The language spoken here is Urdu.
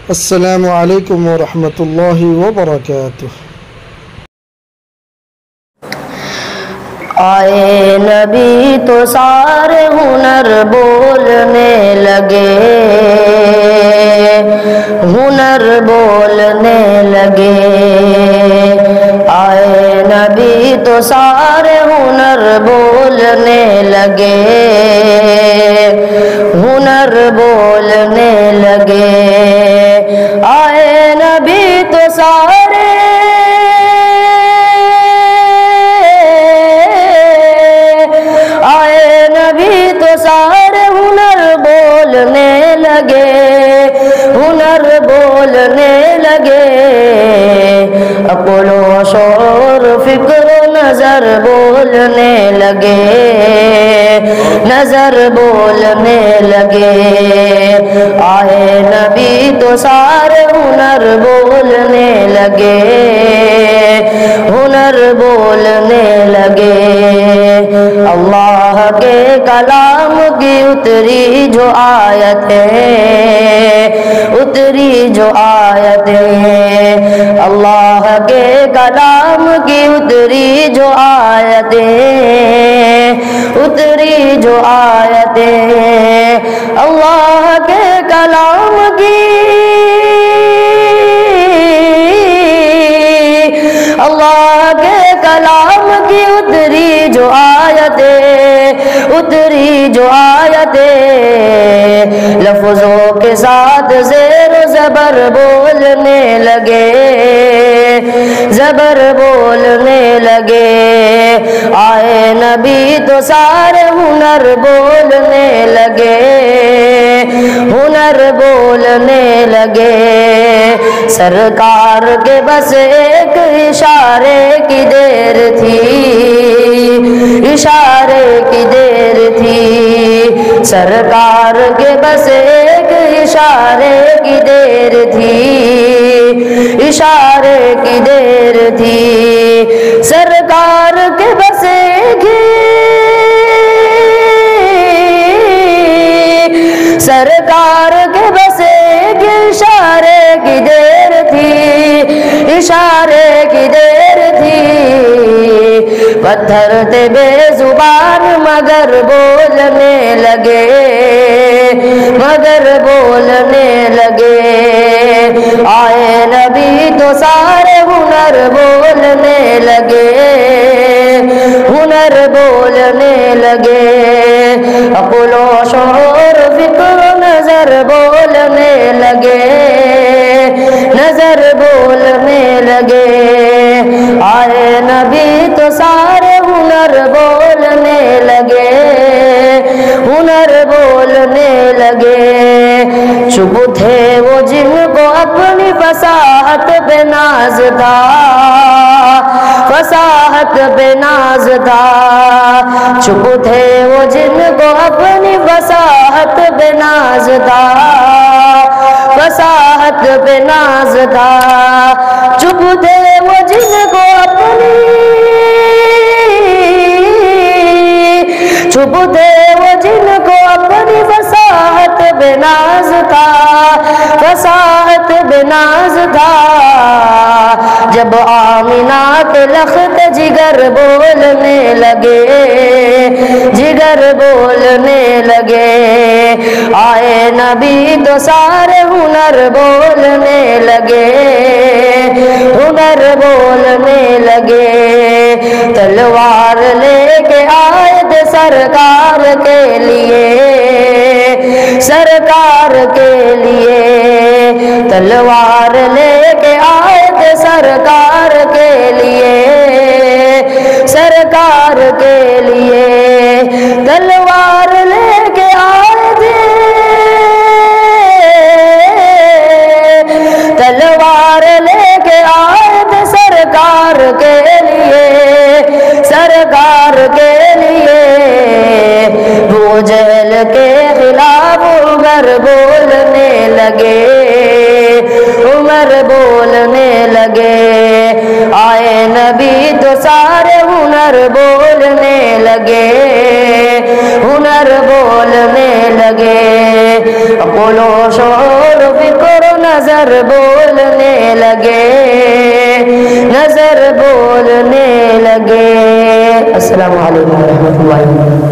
السلام علیکم ورحمۃ اللہ وبرکاتہ۔ آئے نبی تو سارے ہنر بولنے لگے، ہنر بولنے لگے۔ آئے نبی تو سارے ہنر بولنے لگے، ہنر بولنے لگے۔ آئے نبی تو سارے بولنے لگے، ہنر بولنے لگے۔ عقل و شعور فکر و نظر بولنے لگے، نظر بولنے لگے۔ آئے نبی تو سارے ہنر بولنے لگے، ہنر بولنے لگے۔ اللہ کے کلام کی اتری جو آیتیں، اتری جو آیتیں، اللہ کے کلام کی اتری جو آیتیں، اتری جو آیتیں، اللہ کے کلام کی، اللہ کے کلام کی اتری جو آیتیں، اتری جو آیتیں، لفظوں کے ساتھ زیر و زبر بولنے لگے، زبر بولنے لگے۔ آئے نبی تو سارے ہنر بولنے لگے، ہنر بولنے لگے۔ سرکار کے بس ایک اشارے کی دیر تھی، اشارے کی دیر تھی۔ سرکار کے بس ایک اشارے کی دیر تھی، اشارے کی دیر تھی۔ سرکار کے بس ایک، سرکار کے بس ایک اشارے کی دیر تھی، اشارے کی دیر تھی۔ پتھر تھے بے زبان مگر بولنے لگے، مگر بولنے لگے۔ آئے نبی تو سارے ہنر بولنے لگے، ہنر بولنے لگے۔ عقل و شعور فکر و نظر بولنے لگے، نظر بولنے لگے۔ آئے نبی تو سارے ہنر بولنے لگے، ہنر بولنے لگے۔ چپ تھے وہ جن کو اپنی فصاحت پہ ناز تھا، فصاحت پہ ناز تھا۔ چپ تھے وہ جن کو اپنی فصاحت پہ ناز تھا، فصاحت پہ ناز تھا۔ چپ تھے وہ جن کو اپنی، چپ تھے وہ جن کو اپنی فصاحت پہ ناز تھا، فصاحت پہ ناز تھا۔ جب آمنہ کے لخت جگر بولنے لگے، جگر بولنے لگے۔ آئے نبی تو سارے ہنر بولنے لگے، ہنر بولنے لگے۔ تلوار لے کے آئے تھے سرکار کے لیے، سرکار کے لیے۔ تلوار لے کے آئے تھے سرکار کے لیے، سرکار کے لیے۔ تلوار لے کے آئے تھے، تلوار لے کے آئے تھے سرکار کے لیے، سرکار کے لیے۔ وہ جہل کے خلاف عمر بولنے لگے، عمر بولنے لگے۔ آئے نبی تو سارے ہنر بولنے لگے، ہنر بولنے لگے۔ عقل و شعور فکر و نظر نظر بولنے لگے، نظر بولنے لگے۔ السلام علیکم ورحمۃ اللہ۔